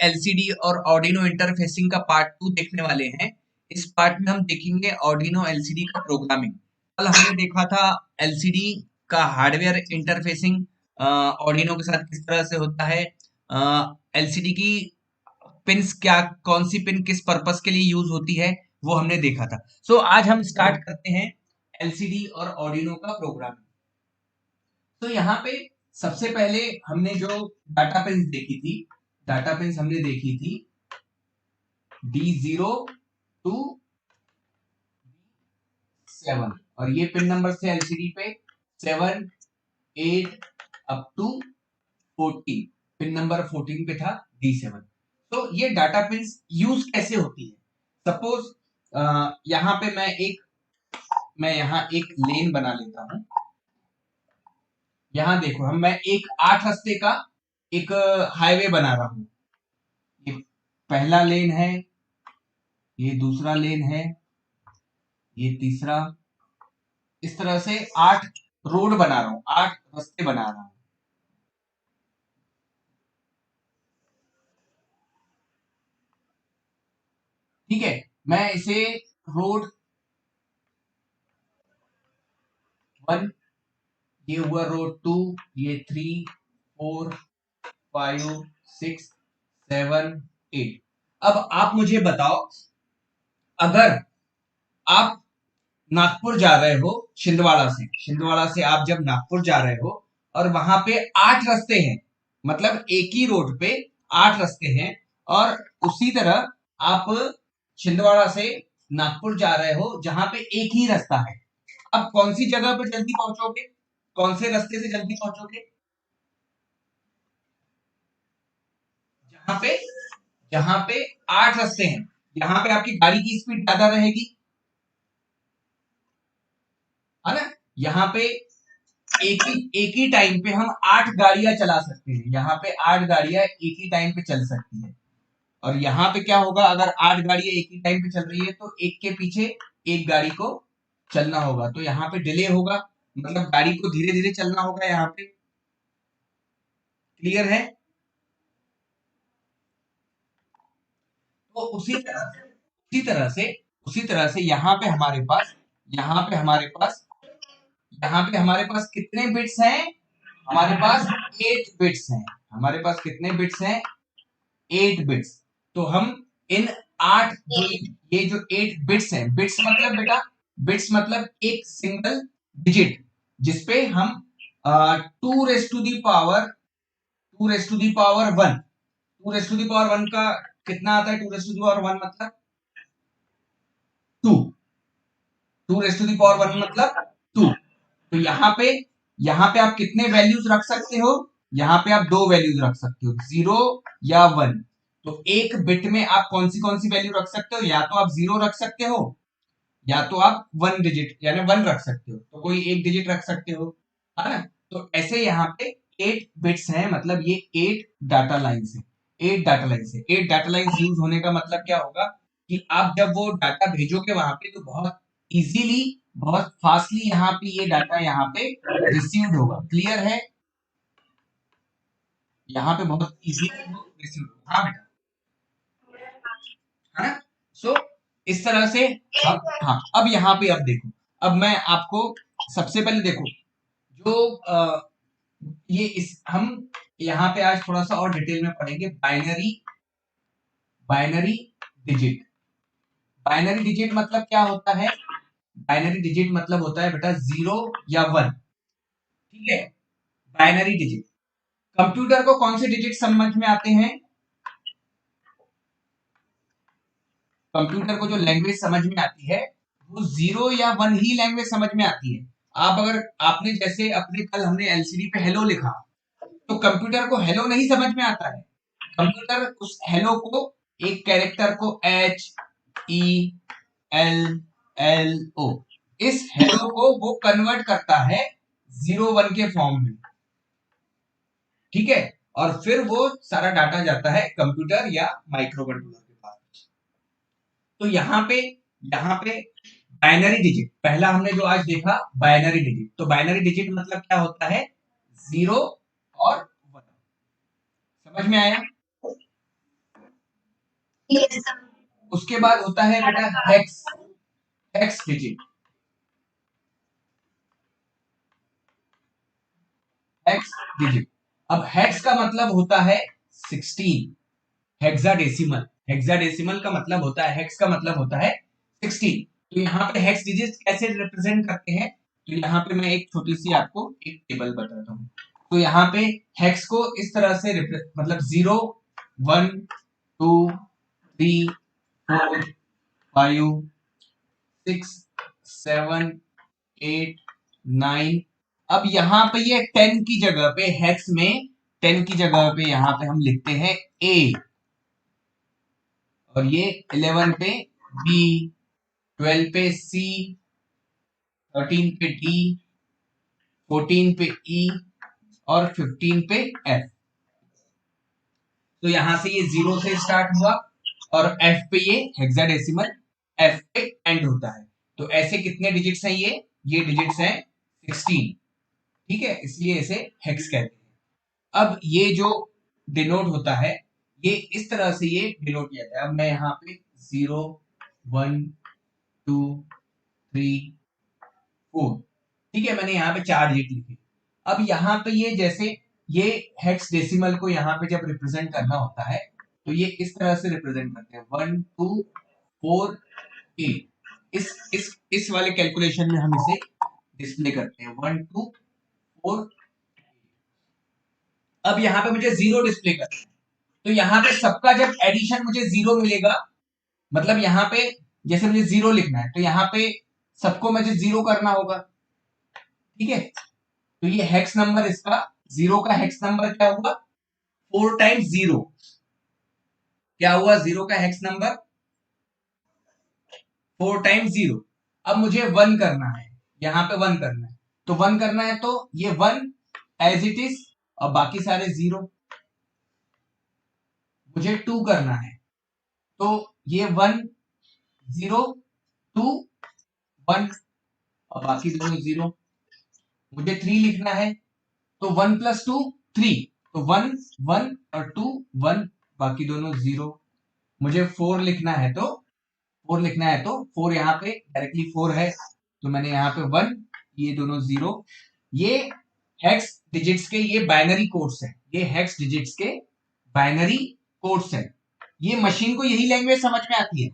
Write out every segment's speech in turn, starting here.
LCD और Arduino interfacing का part 2 देखने वाले हैं। इस पार्ट में हम देखेंगे ऑर्डिनो एलसीडी का प्रोग्रामिंग। कल हमने देखा था एलसीडी का हार्डवेयर इंटरफेसिंग ऑर्डिनो के साथ किस तरह से होता है, एलसीडी की पिन्स क्या, कौन सी पिन किस पर्पस के लिए यूज होती है, वो हमने देखा था। सो आज हम स्टार्ट करते हैं एलसीडी और ऑर्डिनो का प्रोग्रामिंग। तो यहाँ पे सबसे पहले हमने जो डाटा पिन्स देखी थी, डाटा पिन्स हमने देखी थी D0 टू 7 और ये पिन नंबर थे एलसीडी पे 7, 8 अप टू 14। पिन नंबर 14 पे था D7। तो ये डाटा पिन्स यूज कैसे होती है। सपोज यहाँ पे मैं यहाँ एक लेन बना लेता हूं। यहाँ देखो मैं एक 8 रास्ते का एक हाईवे बना रहा हूं। ये पहला लेन है, ये दूसरा लेन है, ये तीसरा। इस तरह से 8 रोड बना रहा हूं, 8 रास्ते बना रहा हूं। ठीक है, मैं इसे रोड 1, ये हुआ रोड 2, ये 3, 4, 5, 6, 7, 8। अब आप मुझे बताओ, अगर आप नागपुर जा रहे हो छिंदवाड़ा से आप जब नागपुर जा रहे हो और वहां पे 8 रास्ते हैं, मतलब एक ही रोड पे 8 रास्ते हैं, और उसी तरह आप छिंदवाड़ा से नागपुर जा रहे हो जहां पे एक ही रास्ता है। अब कौन सी जगह पे जल्दी पहुंचोगे, कौन से रास्ते से जल्दी पहुंचोगे? जहां पे जहां पे 8 रास्ते हैं, यहाँ पे आपकी गाड़ी की स्पीड ज्यादा रहेगी, है ना। यहाँ पे एक ही टाइम पे हम 8 गाड़ियां चला सकते हैं। यहाँ पे 8 गाड़ियां एक ही टाइम पे चल सकती है। और यहाँ पे क्या होगा, अगर 8 गाड़ियां एक ही टाइम पे चल रही है तो एक के पीछे एक गाड़ी को चलना होगा, तो यहाँ पे डिले होगा, मतलब गाड़ी को धीरे धीरे चलना होगा यहाँ पे। क्लियर है? तो उसी तरह से यहाँ पे हमारे पास कितने बिट्स हैं? हमारे पास 8 बिट्स हैं। हमारे पास कितने बिट्स हैं? 8 बिट्स। तो हम इन 8 ये जो 8 बिट्स हैं, बिट्स मतलब बेटा, बिट्स मतलब एक सिंगल डिजिट जिसपे हम 2 raise to the power 1, 2 raise to the power 1 का कितना आता है? 2 रेस टू दी पावर 1 मतलब 2, 2 रेस टू दी पावर 1 मतलब 2। तो यहाँ पे आप कितने वैल्यूज रख सकते हो? यहाँ पे आप 2 वैल्यूज रख सकते हो, 0 या 1। तो एक बिट में आप कौन सी वैल्यू रख सकते हो? या तो आप 0 रख सकते हो, या तो आप 1 डिजिट यानी 1 रख सकते हो, तो कोई एक डिजिट रख सकते हो, है ना। तो ऐसे यहाँ पे 8 बिट्स हैं, मतलब ये 8 डाटा लाइन्स है। 8 डाटा लाइन्स है। 8 डाटा लाइन्स यूज होने का मतलब क्या होगा कि आप जब वो डाटा भेजोगे वहां पे, तो बहुत इजीली, बहुत फास्टली यहाँ पे ये डाटा यहाँ पे रिसीव्ड होगा। क्लियर है? यहाँ पे बहुत इजीली रिसीव्ड होगा। हाँ बेटा, है ना। सो इस तरह से हाँ, अब यहाँ पे अब देखो, अब मैं आपको सबसे पहले देखो जो ये इस हम यहाँ पे आज थोड़ा सा और डिटेल में पढ़ेंगे बाइनरी डिजिट। बाइनरी डिजिट मतलब क्या होता है? बाइनरी डिजिट मतलब होता है बेटा 0 या 1। ठीक है, बाइनरी डिजिट। कंप्यूटर को कौन से डिजिट समझ में आते हैं? कंप्यूटर को जो लैंग्वेज समझ में आती है वो 0 या 1 ही लैंग्वेज समझ में आती है। आप अगर आपने जैसे अपने कल हमने एलसीडी पे हेलो लिखा, तो कंप्यूटर को हेलो नहीं समझ में आता है। कंप्यूटर उस हेलो को, एक कैरेक्टर को HELLO, इस हेलो को वो कन्वर्ट करता है 0 1 के फॉर्म में। ठीक है, और फिर वो सारा डाटा जाता है कंप्यूटर या माइक्रो कंट्रोलर के पास। तो यहाँ पे बाइनरी डिजिट पहला हमने जो आज देखा, बाइनरी डिजिट। तो बाइनरी डिजिट मतलब क्या होता है? 0 और 1। समझ में आया? उसके बाद होता है बेटा hex, hex digit, hex digit. अब हेक्स का मतलब होता है 16, हेक्साडेसिमल, हेक्साडेसिमल का मतलब होता है, हेक्स का मतलब होता है 16। तो यहाँ पे हेक्स डिजिट कैसे रिप्रेजेंट करते हैं, तो यहाँ पे मैं एक छोटी सी आपको एक टेबल बताता हूँ। तो यहाँ पे हेक्स को इस तरह से मतलब 0 1 2 3 4 5 6 7 8 9। अब यहाँ पे ये 10 की जगह पे हेक्स में 10 की जगह पे यहाँ पे हम लिखते हैं ए, और ये 11 पे बी, 12 पे सी, 13 पे डी, 14 पे ई और 15 पे एफ। तो यहां से ये 0 से स्टार्ट हुआ और एफ पे ये हेक्साडेसिमल एफ पे एंड होता है। तो ऐसे कितने डिजिट्स हैं ये डिजिट्स हैं 16, ठीक है, इसलिए इसे हेक्स कहते हैं। अब ये जो डिनोट होता है ये इस तरह से ये डिनोट किया जाता है। अब मैं यहाँ पे 0 1 2 3 4, ठीक है, मैंने यहाँ पे 4 डिजिट लिखे। अब यहाँ पे ये जैसे ये हेक्स डेसिमल को यहाँ पे जब रिप्रेजेंट करना होता है तो ये इस तरह से रिप्रेजेंट करते हैं 1 2 4 8। इस वाले कैलकुलेशन में हम इसे डिस्प्ले करते हैं 1 2 4। अब यहाँ पे मुझे 0 डिस्प्ले करना है, तो यहाँ पे सबका जब एडिशन मुझे 0 मिलेगा, मतलब यहाँ पे जैसे मुझे 0 लिखना है तो यहाँ पे सबको मुझे 0 करना होगा, ठीक है। तो ये हेक्स नंबर इसका 0 का हेक्स नंबर क्या हुआ 4 टाइम्स 0, क्या हुआ 0 का हेक्स नंबर 4 टाइम्स 0। अब मुझे 1 करना है, यहाँ पे 1 करना है, तो 1 करना है तो ये 1 एज इट इज और बाकी सारे 0। मुझे 2 करना है तो ये 1 0 2 1 और बाकी दोनों 0। मुझे 3 लिखना है तो 1 प्लस 2 3, तो 1 1 और 2 1, बाकी दोनों 0। मुझे 4 लिखना है तो 4 यहाँ पे डायरेक्टली 4 है, तो मैंने यहाँ पे 1, ये दोनों 0। ये हेक्स डिजिट्स के ये बाइनरी कोड्स है, ये हेक्स डिजिट्स के बाइनरी कोड्स है। ये मशीन को यही लैंग्वेज समझ में आती है,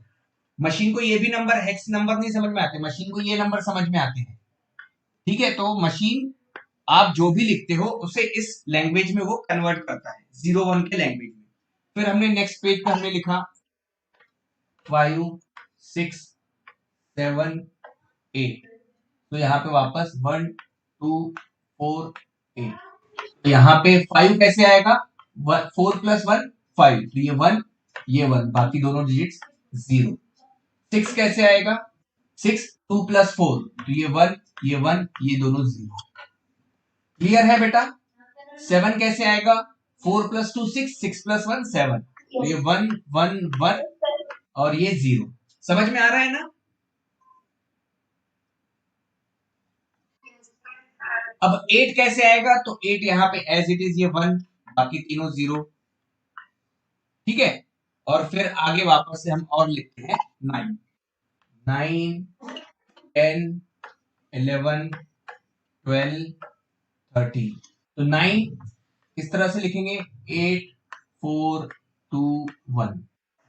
मशीन को ये भी नंबर हेक्स नंबर नहीं समझ में आते, मशीन को ये नंबर समझ में आते हैं, ठीक है। तो मशीन आप जो भी लिखते हो उसे इस लैंग्वेज में वो कन्वर्ट करता है 0 1 के लैंग्वेज में। फिर हमने नेक्स्ट पेज पे हमने लिखा 5 6 7 8, तो यहाँ पे वापस 1 2 4 8। तो यहाँ पे 5 कैसे आएगा 4 प्लस 1 5, तो ये 1 बाकी दोनों डिजिट्स 0। 6 कैसे आएगा 6 2 प्लस 4, तो ये 1 ये दोनों 0। क्लियर है बेटा। 7 कैसे आएगा 4 प्लस 2 6, 6 प्लस 1 7, तो ये 1 1 1 और ये 0। समझ में आ रहा है ना। अब 8 कैसे आएगा, तो 8 यहाँ पे एज इट इज ये 1 बाकी तीनों 0, ठीक है। और फिर आगे वापस से हम और लिखते हैं 9 9 10 11 12 13। तो 9 इस तरह से लिखेंगे 8 4 2 1।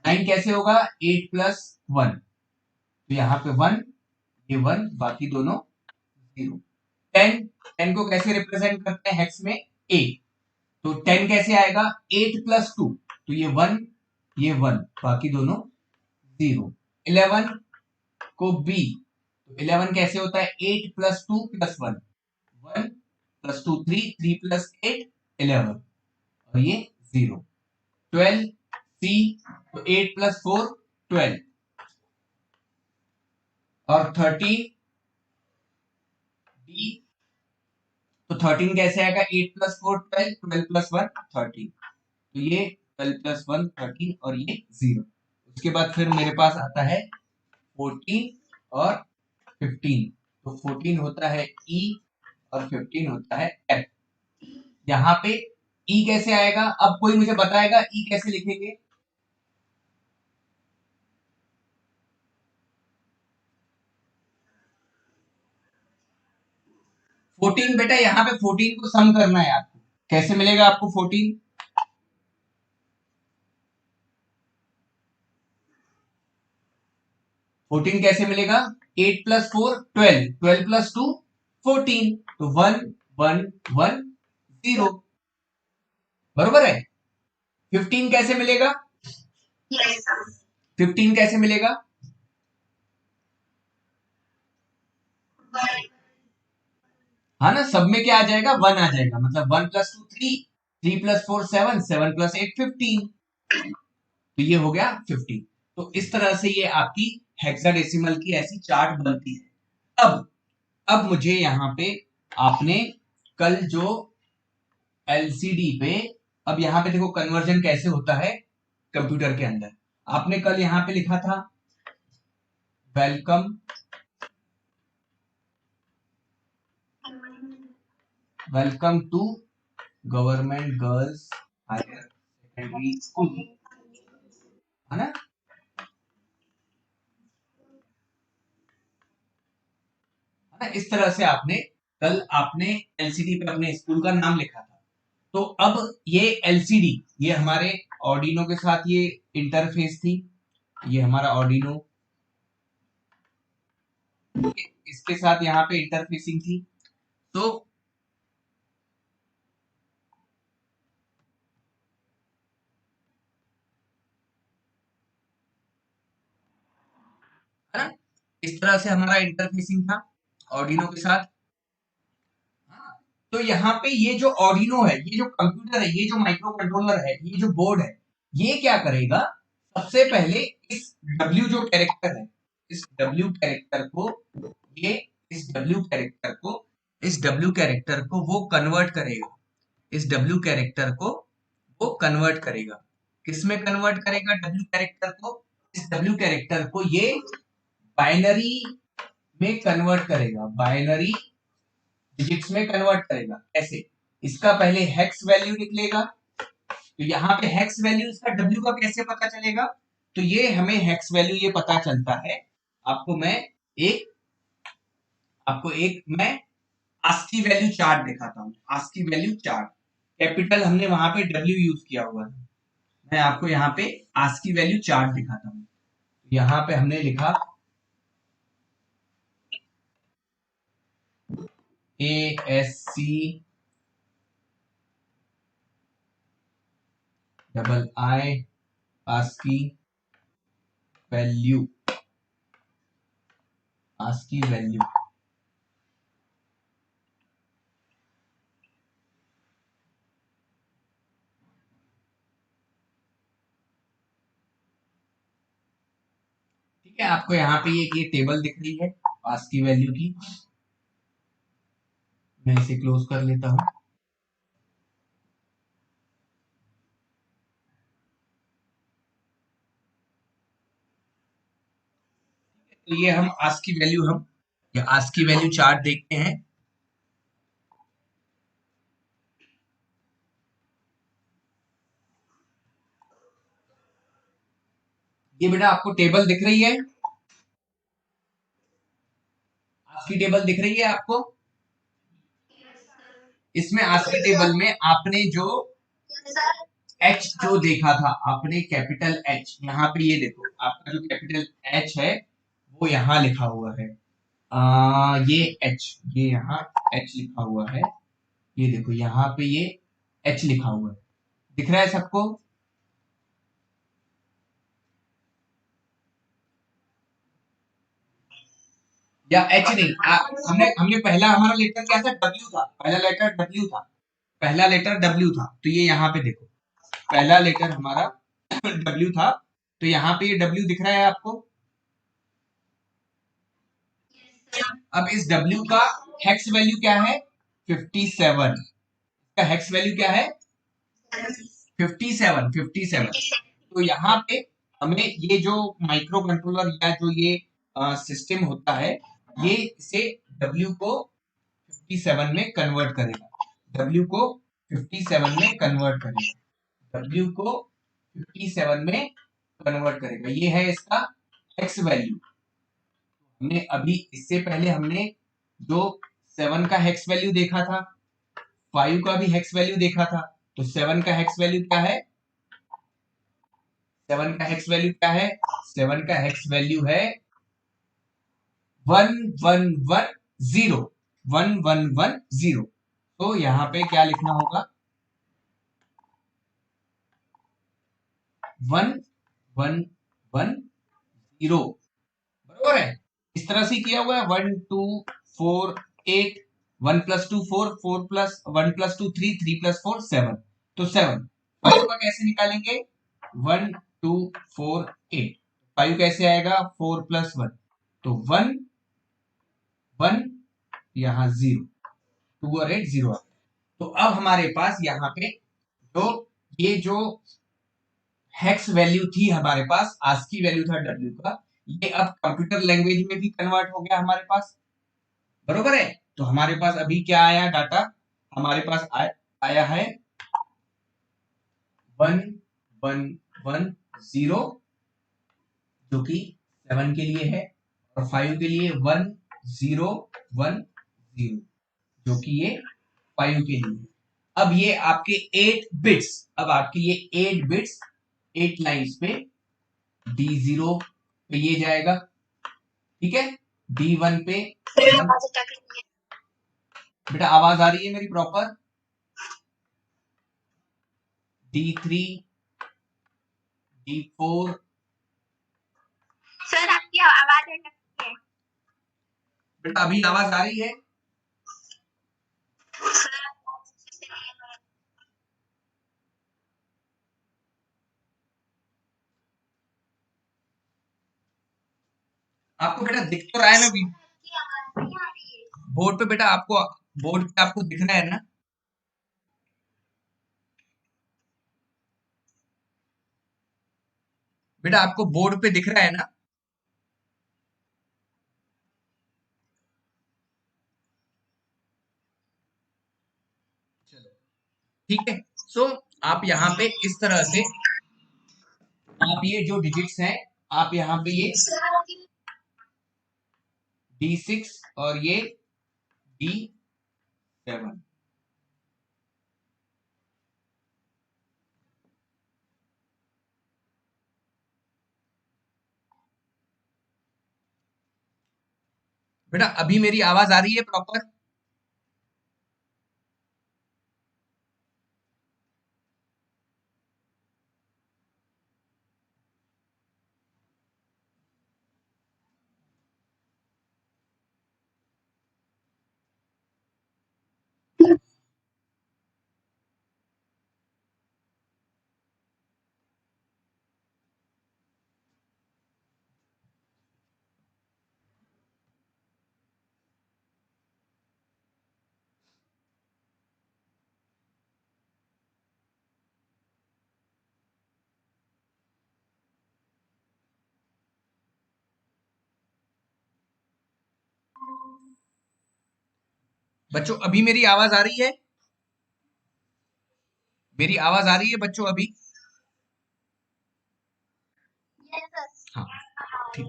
9 कैसे होगा 8 प्लस 1, तो यहाँ पे 1 ये 1 बाकी दोनों 0। 10 10 को कैसे रिप्रेजेंट करते हैं हेक्स में ए, तो 10 कैसे आएगा 8 प्लस 2, तो ये 1 बाकी दोनों 0। 11 को बी, तो 11 कैसे होता है 8 प्लस 2 प्लस 1 1 प्लस 2 3 3 प्लस 8 11 और ये 0। 12 सी, तो 8 प्लस 4 12 और 13 डी, तो 13 कैसे आएगा 8 प्लस 4 12 12 प्लस 1 13, तो ये 12 प्लस 1 13 और ये 0। उसके बाद फिर मेरे पास आता है 14 और 15, तो 14 होता है ई और 15 होता है एफ। यहाँ पे ई कैसे आएगा, अब कोई मुझे बताएगा ई कैसे लिखेंगे। 14 बेटा, यहाँ पे 14 को सम करना है आपको। कैसे मिलेगा आपको 14? फोर्टीन कैसे मिलेगा? 8 प्लस 4 12, 12 प्लस 2 14, तो 1 1 1 0, बरोबर है। 15 कैसे मिलेगा? 15 कैसे मिलेगा? हाँ ना, सब में क्या आ जाएगा? 1 आ जाएगा, मतलब 1 प्लस 2 3, 3 प्लस 4 7, 7 प्लस 8 15, तो ये हो गया 15। तो इस तरह से ये आपकी हेक्साडेसिमल की ऐसी चार्ट बनती है। अब मुझे यहाँ पे आपने कल जो एलसीडी पे, अब यहाँ पे देखो कन्वर्जन कैसे होता है कंप्यूटर के अंदर। आपने कल यहाँ पे लिखा था welcome welcome to government girls higher secondary school, है ना? इस तरह से आपने कल आपने एलसीडी पे अपने स्कूल का नाम लिखा था। तो अब ये एलसीडी, ये हमारे ऑर्डिनो के साथ ये इंटरफेस थी, ये हमारा ऑर्डिनो, इसके साथ यहाँ पे इंटरफेसिंग थी। तो है ना, इस तरह से हमारा इंटरफेसिंग था ऑर्डिनो के साथ। हाँ, तो यहाँ पे ये जो ऑर्डिनो है, ये जो कंप्यूटर है, ये जो माइक्रो कंट्रोलर है, ये जो बोर्ड है, ये क्या करेगा? सबसे पहले इस W जो कैरेक्टर है, इस W कैरेक्टर को, ये इस W कैरेक्टर को, इस W कैरेक्टर को वो कन्वर्ट करेगा, इस W कैरेक्टर को वो कन्वर्ट करेगा। किसमें कन्वर्ट करेगा W कैरेक्टर को? इस W कैरेक्टर को ये बाइनरी में कन्वर्ट करेगा, बाइनरी डिजिट्स में कन्वर्ट करेगा। कैसे? इसका पहले हेक्स वैल्यू निकलेगा, तो यहाँ पे हेक्स वैल्यू इसका W का कैसे पता चलेगा? तो ये हमें हेक्स वैल्यू ये पता चलता है। आपको मैं एक मैं आस्की वैल्यू चार्ट दिखाता हूँ। आस्की वैल्यू चार्ट, कैपिटल हमने वहां पे W यूज किया हुआ है। मैं आपको यहाँ पे आस्की वैल्यू चार्ट दिखाता हूँ। यहाँ पे हमने लिखा ASC double I ASCII value, ASCII value. ठीक है, आपको यहाँ पे ये टेबल दिख रही है आस्की वैल्यू की। मैं इसे क्लोज कर लेता हूं। तो ये हम आस्की वैल्यू, हम या आस्की वैल्यू चार्ट देखते हैं। ये बेटा आपको टेबल दिख रही है, आस्की टेबल दिख रही है आपको। इसमें आस्की टेबल में आपने जो एच जो देखा था, आपने कैपिटल एच, यहाँ पे ये देखो आपका जो कैपिटल एच है वो यहाँ लिखा हुआ है। ये एच, ये यहाँ एच लिखा हुआ है, ये देखो यहाँ पे ये एच लिखा हुआ है, दिख रहा है सबको? या एच नहीं, हमने हमने पहला हमारा लेटर क्या था? डब्ल्यू था, पहला लेटर डब्ल्यू था, पहला लेटर डब्ल्यू था। तो ये यहाँ पे देखो पहला लेटर हमारा डब्ल्यू था, तो यहाँ पे ये डब्ल्यू दिख रहा है आपको। अब इस डब्ल्यू का हेक्स वैल्यू क्या है? 57। इसका हेक्स वैल्यू क्या है? 57, 57। तो यहाँ पे हमें ये जो माइक्रो कंट्रोलर या जो ये सिस्टम होता है, ये इसे W को 57 में कन्वर्ट करेगा, W को 57 में कन्वर्ट करेगा, W को 57 में कन्वर्ट करेगा। ये है इसका एक्स वैल्यू। हमने अभी इससे पहले हमने जो 7 का हेक्स वैल्यू देखा था, 5 का भी हेक्स वैल्यू देखा था। तो 7 का हेक्स वैल्यू क्या है? 7 का हेक्स वैल्यू क्या है? 7 का हेक्स वैल्यू है 1110, 1110। तो यहां पे क्या लिखना होगा? 1110, बरोबर है। इस तरह से किया हुआ है। 1 2 4 8, 1 + 2 4, 4 + 1 + 2 3, 3 + 4 7। तो 7 5 का कैसे निकालेंगे? 1 2 4 8, 5 कैसे आएगा? 4 + 1, तो 1 1, यहाँ 0, 2 और 8 0। तो अब हमारे पास यहाँ पे जो ये जो हेक्स वैल्यू थी हमारे पास, आस्की वैल्यू था डब्ल्यू का, ये अब कंप्यूटर लैंग्वेज में भी कन्वर्ट हो गया हमारे पास, बरोबर है। तो हमारे पास अभी क्या आया डाटा? हमारे पास आया है 1110, जो कि 7 के लिए है, और 5 के लिए 1010, जो कि ये 5 के लिए। अब ये आपके 8 बिट्स, अब आपके ये 8 बिट्स 8 लाइंस पे D0 पे ये जाएगा, ठीक है। D1 पे बेटा आवाज आ रही है मेरी प्रॉपर? D3, D4। सर आपकी आवाज अटकती है। बेटा अभी आवाज आ रही है? आपको बेटा दिख तो रहा है ना? बोर्ड पे बेटा आपको, बोर्ड पे आपको दिख रहा है ना? बेटा आपको बोर्ड पे दिख रहा है ना? चलो ठीक है। सो आप यहाँ पे इस तरह से आप ये जो डिजिट्स हैं, आप यहाँ पे ये D6 और ये D7, बेटा अभी मेरी आवाज आ रही है प्रॉपर? बच्चों अभी मेरी आवाज आ रही है? मेरी आवाज आ रही है बच्चों अभी? हाँ ठीक।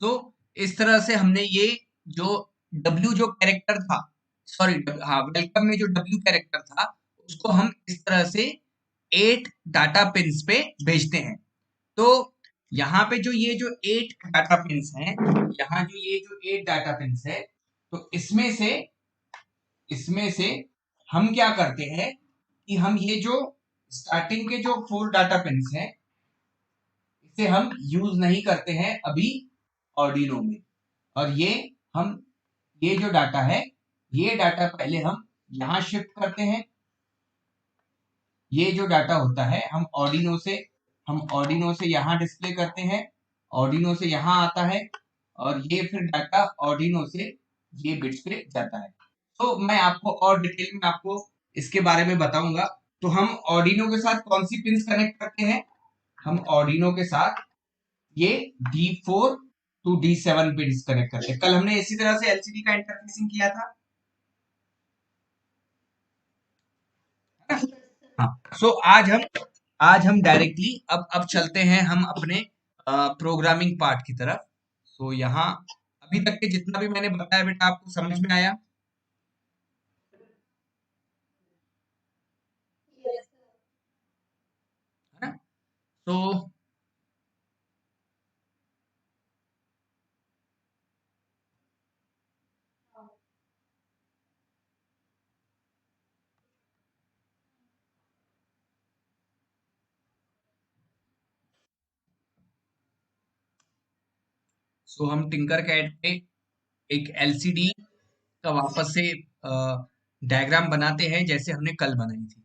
तो इस तरह से हमने ये जो W जो कैरेक्टर था, सॉरी, हाँ वेलकम में जो W कैरेक्टर था, उसको हम इस तरह से 8 डाटा पिन्स पे भेजते हैं। तो यहाँ पे जो ये जो 8 डाटा पिन्स हैं, यहाँ जो ये जो 8 डाटा पिन्स है, तो इसमें से हम क्या करते हैं कि हम ये जो स्टार्टिंग के जो 4 डाटा पिन्स हैं, इसे हम यूज नहीं करते हैं अभी ऑर्डिनो में। और हम ये जो डाटा है, ये डाटा पहले हम यहां शिफ्ट करते हैं। ये जो डाटा होता है हम ऑर्डिनो से यहां डिस्प्ले करते हैं, ऑर्डिनो से यहां आता है, और ये फिर डाटा ऑर्डिनो से ये बिट्स पे जाता है। तो मैं आपको और डिटेल में आपको इसके बारे में बताऊंगा। तो हम ऑर्डिनो के साथ कौन सी पिन्स कनेक्ट करते हैं? हम ऑर्डिनो के साथ ये D4 टू D7 पे डिस्कनेक्ट करते हैं। कल हमने इसी तरह से एलसीडी का इंटरफेसिंग किया था, है हाँ, सो आज हम डायरेक्टली अब चलते हैं हम अपने प्रोग्रामिंग पार्ट की तरफ। तो यहाँ अभी तक के जितना भी मैंने बताया बेटा आपको समझ में आया? है ना? तो हम टिंकर कैड पे एक एलसीडी का वापस से डायग्राम बनाते हैं जैसे हमने कल बनाई थी।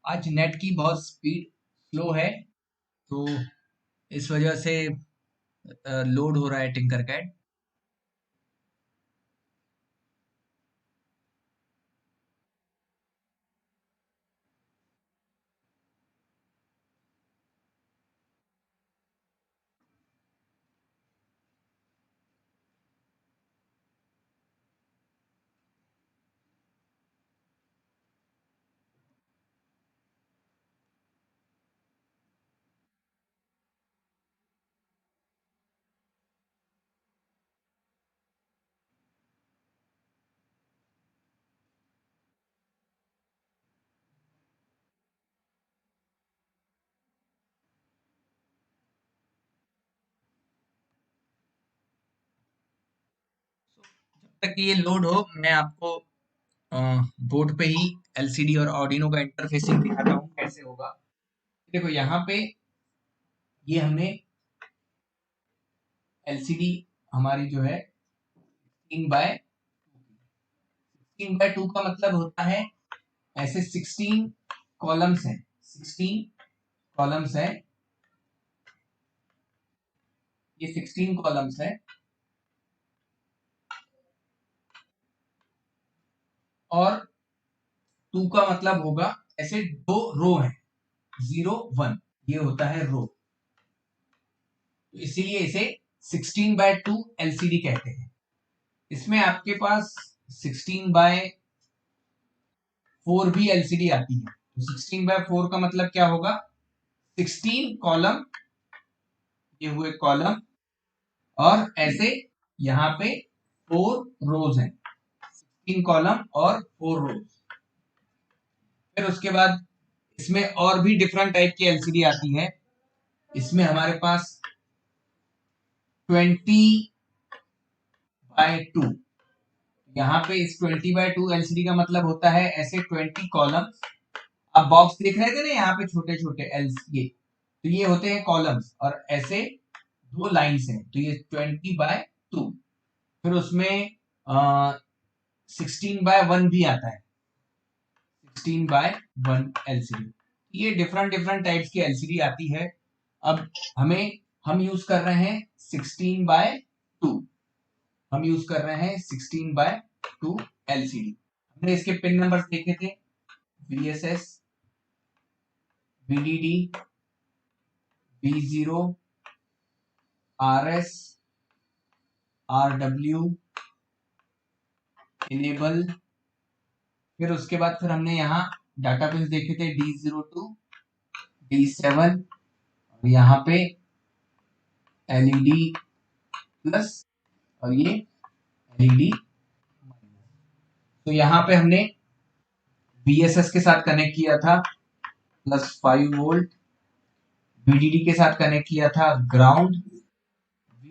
आज नेट की बहुत स्पीड स्लो है, तो इस वजह से लोड हो रहा है टिंकर कैड। जब तक ये लोड हो मैं आपको बोर्ड पे ही एलसीडी और ऑर्डिनो का इंटरफेसिंग दिखाता हूँ कैसे होगा। देखो यहाँ पे ये हमने एलसीडी हमारी जो है 16 बाय 2 का मतलब होता है ऐसे 16 कॉलम्स हैं, 16 कॉलम्स है, ये 16 कॉलम्स है। और 2 का मतलब होगा ऐसे दो रो है, 0 1, ये होता है रो, तो इसीलिए इसे 16 बाय 2 एलसीडी कहते हैं। इसमें आपके पास 16 बाय 4 भी एलसीडी आती है, तो 16 बाय 4 का मतलब क्या होगा, 16 कॉलम, ये हुए कॉलम, और ऐसे यहाँ पे 4 रोज हैं, 16 कॉलम और 4 रोज। फिर उसके बाद इसमें और भी डिफरेंट टाइप की एलसीडी आती है। इसमें हमारे पास 20/2। यहाँ पे इस 20/2 एलसीडी का मतलब होता है ऐसे 20 कॉलम्स। अब बॉक्स देख रहे थे ना यहाँ पे छोटे छोटे ये, तो ये होते हैं कॉलम्स, और ऐसे 2 लाइन्स हैं, तो ये 20/2। फिर उसमें 16/1 भी आता है, 16/1 एलसीडी। ये डिफरेंट डिफरेंट टाइप्स की एलसीडी आती है। अब हम यूज कर रहे हैं 16/2, हम यूज कर रहे हैं 16/2 एलसीडी। हमने इसके पिन नंबर्स देखे थे, VSS, VDD, V0, RS, RW, enable. फिर उसके बाद फिर हमने यहाँ डाटा पिन देखे थे D02, D7, और यहाँ पे LED प्लस और ये LED माइनस। तो यहाँ पे हमने VSS के साथ कनेक्ट किया था +5 वोल्ट, VDD के साथ कनेक्ट किया था ग्राउंड,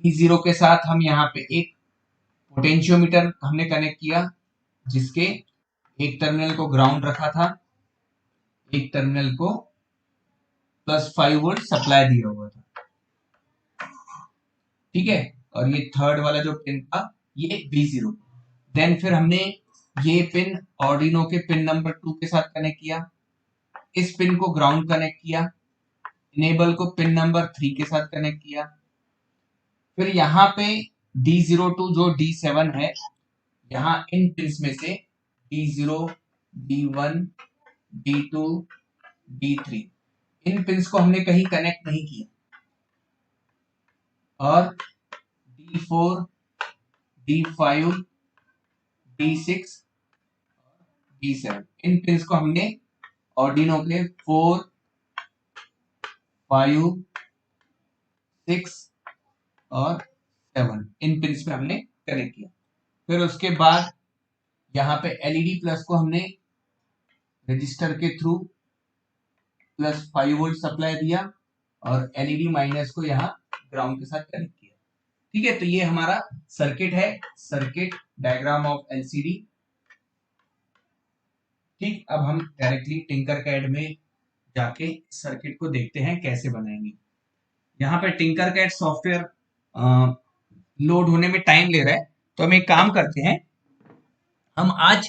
V0 के साथ हम यहाँ पे एक पोटेंशियोमीटर हमने कनेक्ट किया, जिसके एक टर्मिनल को ग्राउंड रखा था, एक टर्मिनल को +5 वोल्ट सप्लाई दिया हुआ था। ठीक है, और ये थर्ड वाला जो पिन था ये V0। देन फिर हमने ये पिन ऑर्डिनो के पिन नंबर 2 के साथ कनेक्ट किया, इस पिन को ग्राउंड कनेक्ट किया, इनेबल को पिन नंबर 3 के साथ कनेक्ट किया। फिर यहाँ पे D02 जो D7 है, यहाँ इन पिन्स में से D0, D1, D2, D3, इन पिन्स को हमने कहीं कनेक्ट नहीं किया, और D4, D5, D6, D7, इन पिन्स को हमने ऑर्डिनो के 4, 5, 6 और 7 इन पिन्स पे हमने कनेक्ट किया। फिर उसके बाद यहाँ पे LED प्लस को हमने रजिस्टर के थ्रू +5 वोल्ट सप्लाई दिया, और LED माइनस को यहाँ ग्राउंड के साथ कनेक्ट किया। ठीक है, तो ये हमारा सर्किट है, सर्किट डायग्राम ऑफ एलसीडी। ठीक, अब हम डायरेक्टली टिंकरकैड में जाके सर्किट को देखते हैं कैसे बनाएंगे। यहाँ पे टिंकरकैड सॉफ्टवेयर लोड होने में टाइम ले रहा है, तो हम एक काम करते हैं, हम आज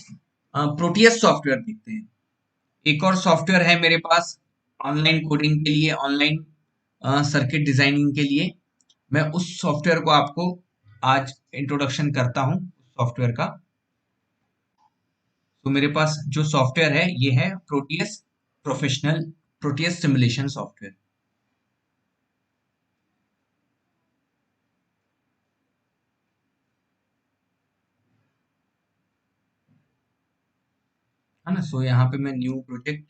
प्रोटियस सॉफ्टवेयर देखते हैं। एक और सॉफ्टवेयर है मेरे पास ऑनलाइन कोडिंग के लिए, ऑनलाइन सर्किट डिजाइनिंग के लिए। मैं उस सॉफ्टवेयर को आपको आज इंट्रोडक्शन करता हूं सॉफ्टवेयर का। तो मेरे पास जो सॉफ्टवेयर है ये है Proteus professional, Proteus simulation software. है ना। सो यहाँ पे मैं न्यू प्रोजेक्ट,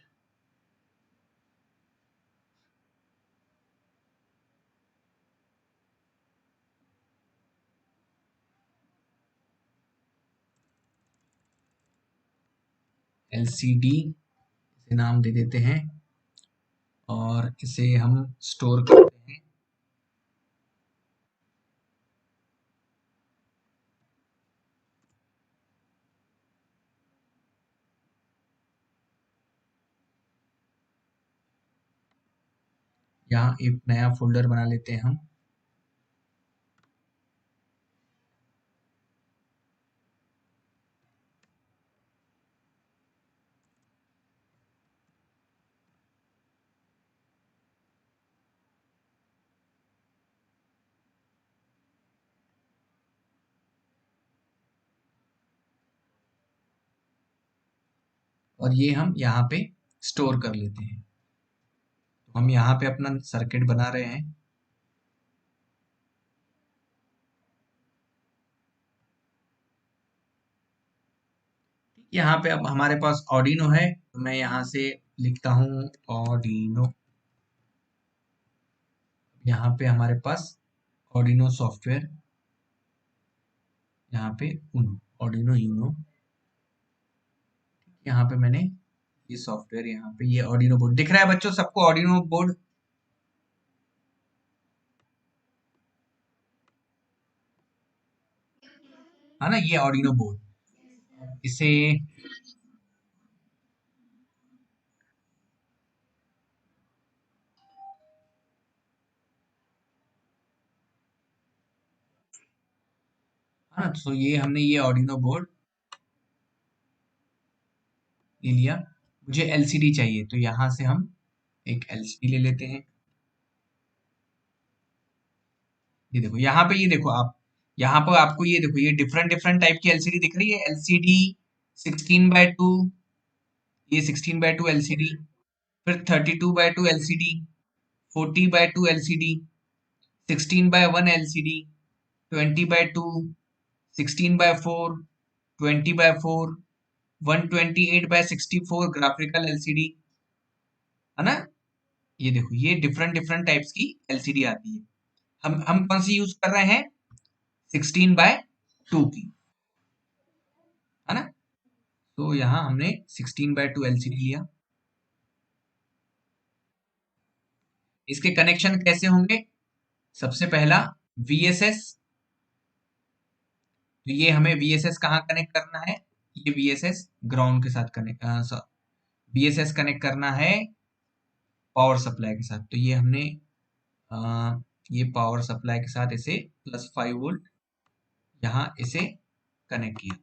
LCD इसे नाम दे देते हैं, और इसे हम स्टोर करते हैं। यहाँ एक नया फोल्डर बना लेते हैं हम। और ये हम यहाँ पे स्टोर कर लेते हैं। तो हम यहाँ पे अपना सर्किट बना रहे हैं। यहाँ पे अब हमारे पास ऑर्डिनो है, तो मैं यहाँ से लिखता हूँ ऑर्डिनो। यहाँ पे हमारे पास ऑर्डिनो सॉफ्टवेयर, यहाँ पे उनो, ऑर्डिनो यूनो। यहाँ पे मैंने ये सॉफ्टवेयर, यहाँ पे ये ऑर्डिनो बोर्ड दिख रहा है बच्चों सबको, ऑर्डिनो बोर्ड। है ना, ये ऑर्डिनो बोर्ड, इसे है ना, तो ये हमने ये ऑर्डिनो बोर्ड ले लिया। मुझे एलसीडी चाहिए, तो यहां से हम एक एलसीडी ले लेते हैं। ये देखो यहाँ पे, ये देखो आप, यहाँ पर आपको ये देखो, ये डिफरेंट डिफरेंट टाइप की एलसीडी दिख रही है। एलसीडी 16:2, ये 16:2 एलसीडी, फिर 32:2 LCD, 40:2 LCD, 16:1 LCD, 20:2, 16:4, 20:4, 128/64 graphical LCD, है ना। ये देखो, ये डिफरेंट डिफरेंट टाइप्स की एलसीडी आती है। हम कौन सी यूज कर रहे हैं? 16:2 की, है ना। तो यहाँ हमने 16:2 एलसीडी लिया। इसके कनेक्शन कैसे होंगे? सबसे पहला VSS, तो ये हमें VSS कहाँ कनेक्ट करना है? ये VSS ग्राउंड के साथ कनेक्ट, VSS कनेक्ट करना है पावर सप्लाई के साथ। तो ये हमने ये पावर सप्लाई के साथ इसे +5 वोल्ट यहाँ इसे कनेक्ट किया।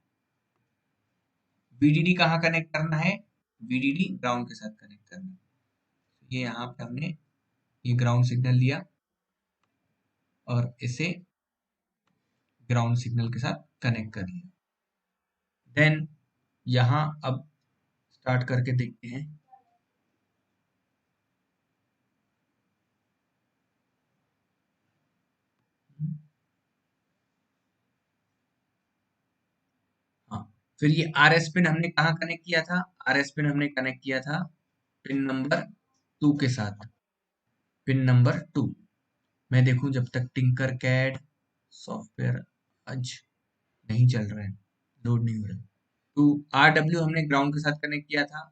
VDD कहाँ कनेक्ट करना है? VDD ग्राउंड के साथ कनेक्ट करना है। ये यहाँ पे हमने ये ग्राउंड सिग्नल लिया और इसे ग्राउंड सिग्नल के साथ कनेक्ट कर लिया। देन यहाँ अब स्टार्ट करके देखते हैं। हाँ, फिर ये RS पिन हमने कहाँ कनेक्ट किया था? RS पिन हमने कनेक्ट किया था पिन नंबर 2 के साथ। पिन नंबर 2, मैं देखूं जब तक टिंकर कैड सॉफ्टवेयर आज नहीं चल रहा है, लोड नहीं हो रहा है। तो RW हमने ग्राउंड के साथ कनेक्ट किया था।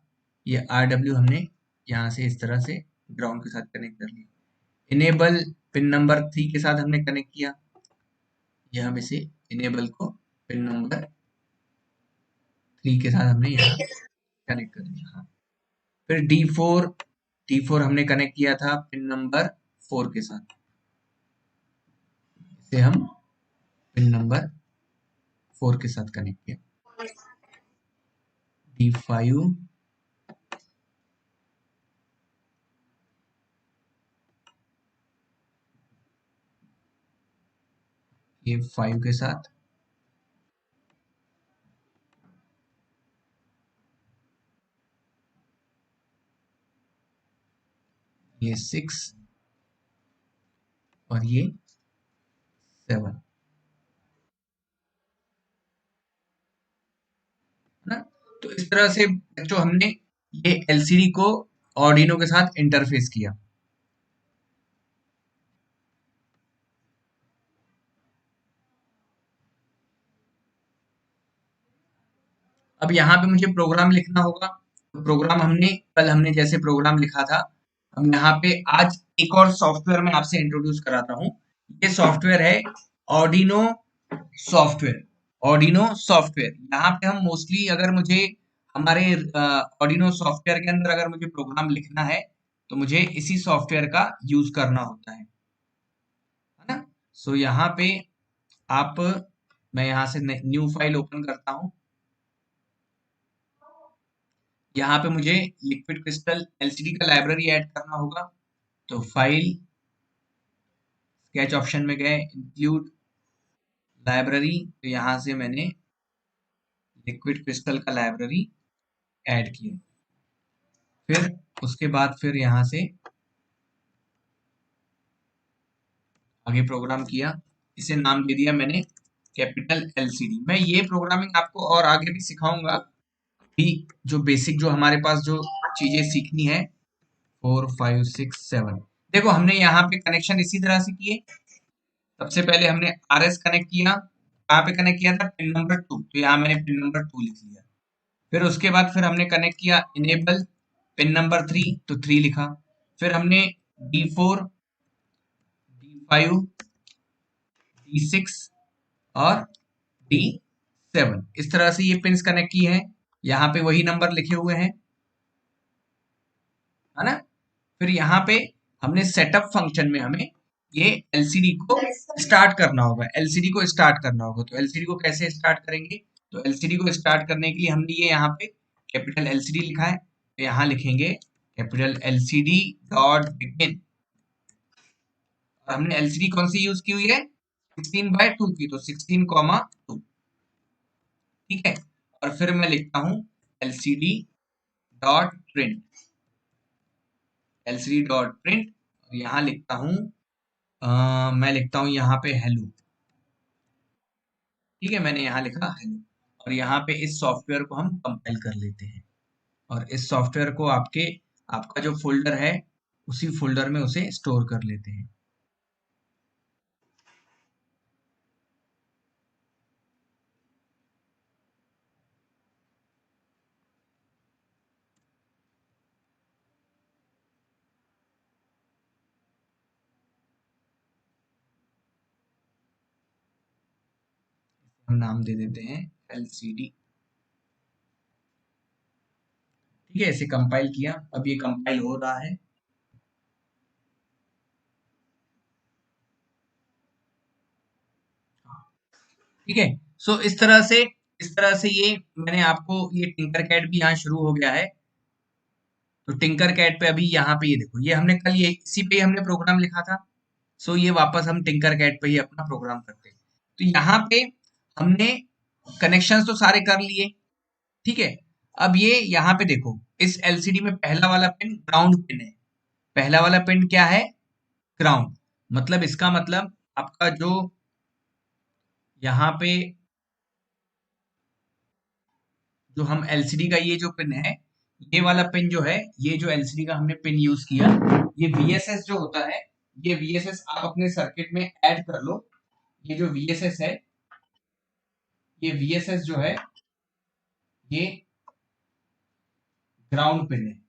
ये RW हमने यहाँ से इस तरह से ग्राउंड के साथ कनेक्ट कर लिया। इनेबल पिन नंबर 3 के साथ हमने कनेक्ट किया। ये हम इसे इनेबल को पिन नंबर 3 के साथ हमने यहाँ कनेक्ट कर दिया। हाँ। फिर D4 हमने कनेक्ट किया था पिन नंबर 4 के साथ। इसे हम पिन नंबर 4 के साथ कनेक्ट किया। D5 ये 5 के साथ, ये 6 और ये 7, है ना। तो इस तरह से जो हमने ये एलसीडी को ऑर्डिनो के साथ इंटरफेस किया। अब यहाँ पे मुझे प्रोग्राम लिखना होगा। तो प्रोग्राम हमने जैसे प्रोग्राम लिखा था, हम यहाँ पे आज एक और सॉफ्टवेयर में आपसे इंट्रोड्यूस कराता हूँ। ये सॉफ्टवेयर है ऑर्डिनो सॉफ्टवेयर। ऑर्डिनो सॉफ्टवेयर, यहाँ पे हम मोस्टली, अगर मुझे हमारे ऑर्डिनो सॉफ्टवेयर के अंदर अगर मुझे प्रोग्राम लिखना है तो मुझे इसी सॉफ्टवेयर का यूज करना होता है ना। सो यहाँ पे आप, मैं यहाँ से न्यू फाइल ओपन करता हूँ। यहाँ पे मुझे लिक्विड क्रिस्टल एलसीडी का लाइब्रेरी ऐड करना होगा। तो फाइल, स्केच ऑप्शन में गए, इंक्लूड लाइब्रेरी, तो यहाँ से मैंने लिक्विड क्रिस्टल का लाइब्रेरी ऐड किया। फिर उसके बाद फिर यहाँ से आगे प्रोग्राम किया। इसे नाम दे दिया मैंने कैपिटल एलसीडी। मैं ये प्रोग्रामिंग आपको और आगे भी सिखाऊंगा, भी जो बेसिक जो हमारे पास जो चीजें सीखनी है। 4 5 6 7, देखो हमने यहाँ पे कनेक्शन इसी तरह से किए। सबसे पहले हमने RS कनेक्ट किया। कहाँ पे कनेक्ट किया था? पिन नंबर 2, तो यहाँ मैंने पिन नंबर 2 लिख लिया। फिर उसके बाद फिर हमने कनेक्ट किया इनेबल पिन नंबर 3, तो 3 लिखा। फिर हमने D4, D5, D6 और D7 7। इस तरह से ये पिंस कनेक्ट की है, यहाँ पे वही नंबर लिखे हुए हैं, है ना। फिर यहाँ पे हमने सेटअप फंक्शन में हमें ये एलसीडी को स्टार्ट करना होगा, एलसीडी को स्टार्ट करना होगा। तो एलसीडी को कैसे स्टार्ट करेंगे, तो एलसीडी को स्टार्ट करने के लिए हमने ये यहाँ पे कैपिटल एलसीडी लिखा है, तो यहाँ लिखेंगे कैपिटल एलसीडी डॉट बिगिन। और हमने एलसीडी कौन सी यूज की हुई है, 16/2 की, तो 16,2, ठीक है। और फिर मैं लिखता हूं LCD dot print, LCD dot print, और यहाँ लिखता हूं मैं लिखता हूं यहाँ पे हेलो, ठीक है, मैंने यहाँ लिखा हेलो। और यहाँ पे इस सॉफ्टवेयर को हम कंपाइल कर लेते हैं, और इस सॉफ्टवेयर को आपका जो फोल्डर है उसी फोल्डर में उसे स्टोर कर लेते हैं। हम नाम दे देते हैं एलसीडी, ठीक है। इसे कंपाइल किया, अब ये कंपाइल हो रहा है। ठीक है, सो इस तरह से ये मैंने आपको, ये टिंकरकैड भी यहाँ शुरू हो गया है। तो टिंकरकैड पे अभी यहाँ पे ये देखो, ये हमने कल ये इसी पे हमने प्रोग्राम लिखा था। सो ये वापस हम टिंकरकैड पे ही अपना प्रोग्राम करते हैं। तो यहाँ पे हमने कनेक्शंस तो सारे कर लिए, ठीक है। अब ये यहाँ पे देखो, इस एलसीडी में पहला वाला पिन ग्राउंड पिन है। पहला वाला पिन क्या है, ग्राउंड। मतलब इसका मतलब आपका जो यहाँ पे जो हम एलसीडी का ये जो पिन है, ये वाला पिन जो है, ये जो एलसीडी का हमने पिन यूज किया, ये वीएसएस जो होता है, ये वीएसएस आप अपने सर्किट में ऐड कर लो। ये जो वीएसएस है, ये वीएसएस जो है ये ग्राउंड पिन है,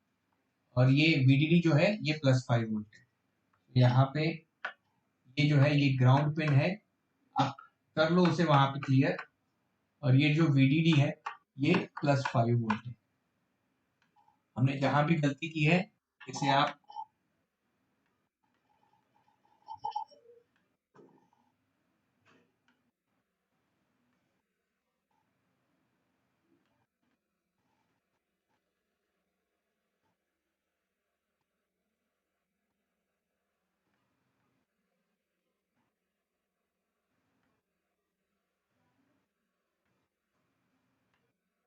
और ये वीडीडी जो है ये +5 वोल्ट है। यहाँ पे ये जो है ये ग्राउंड पिन है, आप कर लो उसे वहां पे क्लियर। और ये जो वीडीडी है ये +5 वोल्ट है। हमने जहां भी गलती की है इसे आप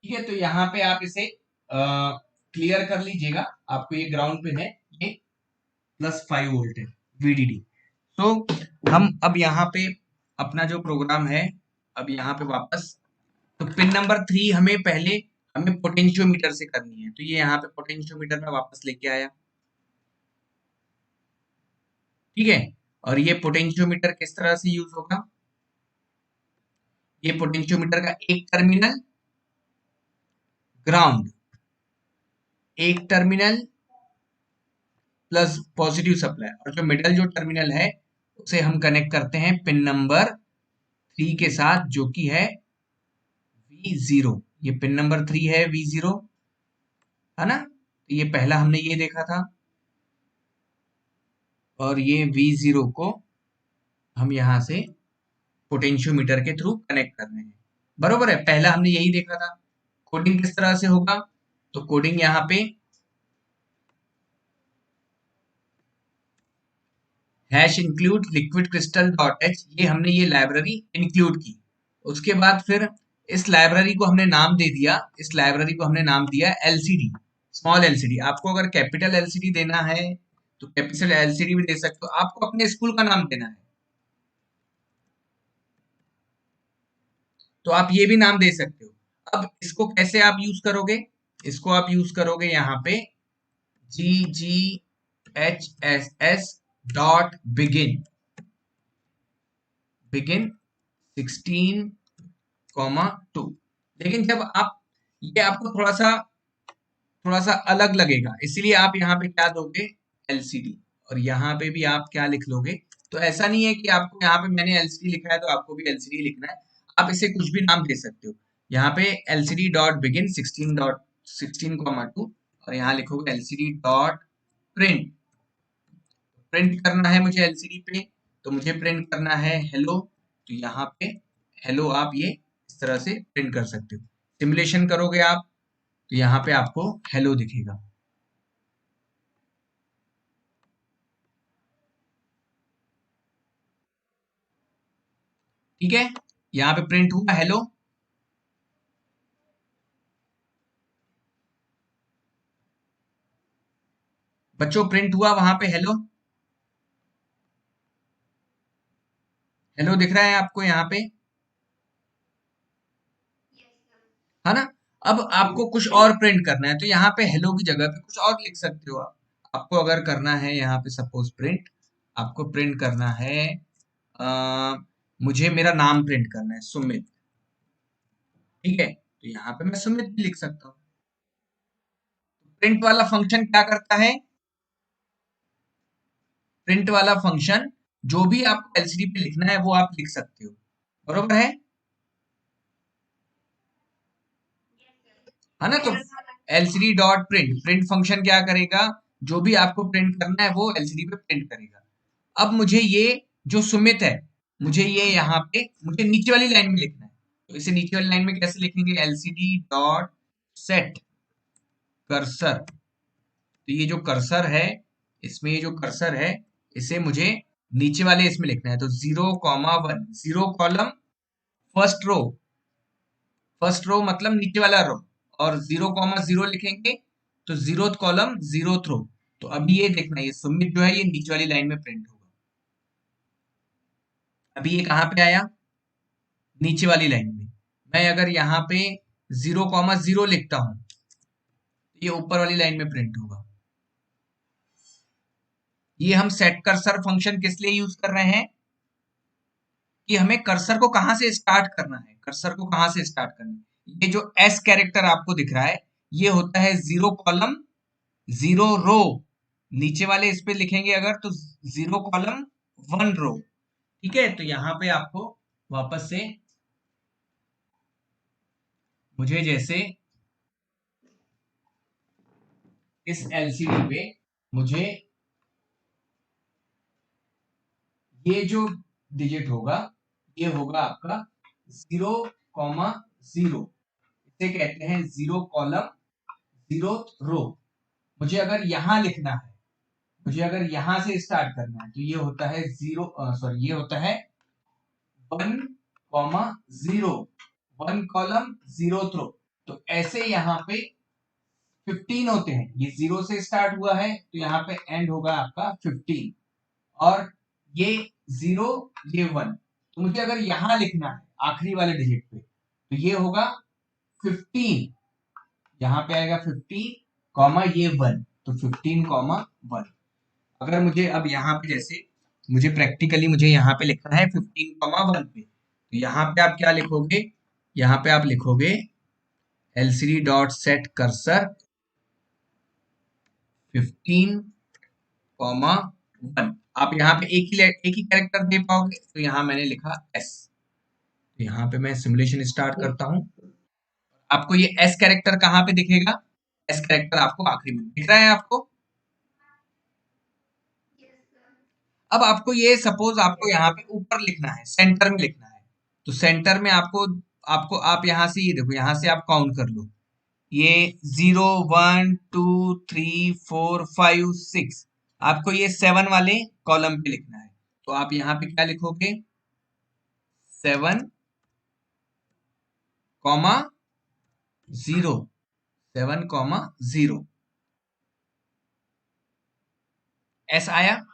ठीक है। तो यहाँ पे आप इसे क्लियर कर लीजिएगा, आपको ये ग्राउंड पिन है, ये +5 वोल्ट है वीडीडी। तो हम अब यहाँ पे अपना जो प्रोग्राम है, अब यहाँ पे वापस, तो पिन नंबर 3 हमें पोटेंशियोमीटर से करनी है। तो ये यहाँ पे पोटेंशियोमीटर में वापस लेके आया, ठीक है। और ये पोटेंशियोमीटर किस तरह से यूज होगा, ये पोटेंशियोमीटर का एक टर्मिनल ग्राउंड, एक टर्मिनल प्लस पॉजिटिव सप्लाई, और जो मिडल जो टर्मिनल है उसे हम कनेक्ट करते हैं पिन नंबर 3 के साथ, जो कि है V0। ये पिन नंबर 3 है V0, है ना। तो ये पहला हमने ये देखा था, और ये V0 को हम यहाँ से पोटेंशियोमीटर के थ्रू कनेक्ट कर रहे हैं, बरोबर है। पहला हमने यही देखा था। कोडिंग किस तरह से होगा, तो कोडिंग यहाँ पे #include liquid crystal dot h, ये हमने ये लाइब्रेरी इंक्लूड की। उसके बाद फिर इस लाइब्रेरी को हमने नाम दे दिया, इस लाइब्रेरी को हमने नाम दिया एलसीडी, स्मॉल एलसीडी। आपको अगर कैपिटल एलसीडी देना है तो कैपिटल एलसीडी भी दे सकते हो, आपको अपने स्कूल का नाम देना है तो आप ये भी नाम दे सकते हो। अब इसको कैसे आप यूज करोगे, इसको आप यूज करोगे यहाँ पे GGHSS डॉट बिगिन, बिगिन 16,2। लेकिन जब आप, ये आपको थोड़ा सा अलग लगेगा, इसलिए आप यहाँ पे क्या दोगे, एलसीडी, और यहाँ पे भी आप क्या लिख लोगे। तो ऐसा नहीं है कि आपको यहाँ पे मैंने एलसीडी लिखा है तो आपको भी एलसीडी लिखना है, आप इसे कुछ भी नाम दे सकते हो। यहाँ पे एलसीडी डॉट बिगिन 16.16,2 और यहाँ लिखोगे एलसीडी डॉट प्रिंट। प्रिंट करना है मुझे एलसीडी पे, तो मुझे प्रिंट करना है हेलो, तो यहाँ पे हेलो आप ये इस तरह से प्रिंट कर सकते हो। सिमुलेशन करोगे आप तो यहाँ पे आपको हेलो दिखेगा। ठीक है, यहाँ पे प्रिंट हुआ हेलो। बच्चों प्रिंट हुआ वहां पे हेलो, हेलो दिख रहा है आपको यहाँ पे, है ना। अब आपको कुछ और प्रिंट करना है तो यहाँ पे हेलो की जगह पे कुछ और लिख सकते हो आप। आपको अगर करना है यहाँ पे सपोज प्रिंट, आपको प्रिंट करना है मुझे मेरा नाम प्रिंट करना है सुमित, ठीक है, तो यहाँ पे मैं सुमित भी लिख सकता हूँ। प्रिंट वाला फंक्शन क्या करता है, प्रिंट वाला फंक्शन जो भी आपको एलसीडी पे लिखना है वो आप लिख सकते हो, बरोबर है ना। तो LCD dot print, print function क्या करेगा, जो भी आपको प्रिंट करना है वो एलसीडी पे प्रिंट करेगा। अब मुझे ये जो सुमित है, मुझे ये यहाँ पे मुझे नीचे वाली लाइन में लिखना है, तो इसे नीचे वाली लाइन में कैसे लिखेंगे, एलसीडी डॉट सेट कर्सर। तो ये जो कर्सर है, इसमें ये जो कर्सर है इसे मुझे नीचे वाले इसमें लिखना है, तो 0,1 zero column first row, first row मतलब नीचे वाला रो, और 0,0 लिखेंगे तो जीरोथ कॉलम जीरोथ रो। तो अभी ये देखना, ये सुमित जो है ये नीचे वाली लाइन में प्रिंट होगा। अभी ये कहां पे आया, नीचे वाली लाइन में। मैं अगर यहाँ पे 0,0 लिखता हूं ये ऊपर वाली लाइन में प्रिंट होगा। ये हम सेट कर्सर फंक्शन किस लिए यूज कर रहे हैं, कि हमें कर्सर को कहां से स्टार्ट करना है, कर्सर को कहां से स्टार्ट करना है। ये जो एस कैरेक्टर आपको दिख रहा है ये होता है 0,0 जीरो रो, नीचे वाले इस पे लिखेंगे अगर तो 0,1 रो, ठीक है। तो यहाँ पे आपको वापस से मुझे जैसे इस एलसीडी पे मुझे ये जो डिजिट होगा ये होगा आपका 0,0, इसे कहते हैं 0 कॉलम 0 रो। मुझे अगर यहां लिखना है, मुझे अगर यहां से स्टार्ट करना है तो ये होता है 1,0 1 कॉलम 0 रो। तो ऐसे यहाँ पे 15 होते हैं, ये 0 से स्टार्ट हुआ है तो यहाँ पे एंड होगा आपका 15, और ये 0 ये 1। तो मुझे अगर यहां लिखना है आखिरी वाले डिजिट पे तो ये होगा 15, यहाँ पे आएगा 15 कॉमा ये 1, तो 15,1। अगर मुझे अब यहाँ पे जैसे मुझे प्रैक्टिकली मुझे यहाँ पे लिखना है 15,1 पे, तो यहाँ पे आप क्या लिखोगे, यहाँ पे आप लिखोगे एलसीडी डॉट सेट कर्सर 15,1। आप यहाँ पे एक ही कैरेक्टर दे पाओगे, तो यहाँ मैंने लिखा एस। तो यहाँ पे मैं सिमुलेशन स्टार्ट करता हूँ, आपको ये एस कैरेक्टर कहाँ पे दिखेगा, एस कैरेक्टर आपको आखिरी में दिख रहा है आपको। अब आपको ये सपोज आपको यहाँ पे ऊपर लिखना है, सेंटर में लिखना है, तो सेंटर में आपको आपको आप यहाँ से ये देखो, यहाँ से आप काउंट कर लो, ये 0 1 2 3 4 5 6, आपको ये 7 वाले कॉलम पे लिखना है। तो आप यहाँ पे क्या लिखोगे, 7 कॉमा 0, 7,0 एस आया।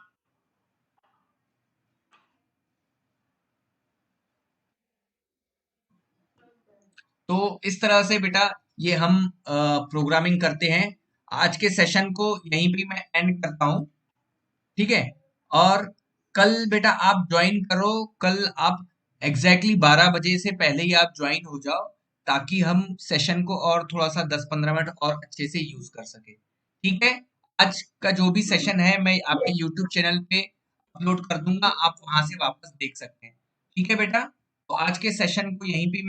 तो इस तरह से बेटा ये हम प्रोग्रामिंग करते हैं। आज के सेशन को यहीं पे मैं एंड करता हूँ, ठीक है। और कल बेटा आप ज्वाइन करो, कल आप एग्जैक्टली 12 बजे से पहले ही आप ज्वाइन हो जाओ, ताकि हम सेशन को और थोड़ा सा 10-15 मिनट और अच्छे से यूज कर सके, ठीक है। आज का जो भी सेशन है मैं आपके यूट्यूब चैनल पे अपलोड कर दूंगा, आप वहां से वापस देख सकते हैं, ठीक है बेटा। तो आज के सेशन को यहीं पे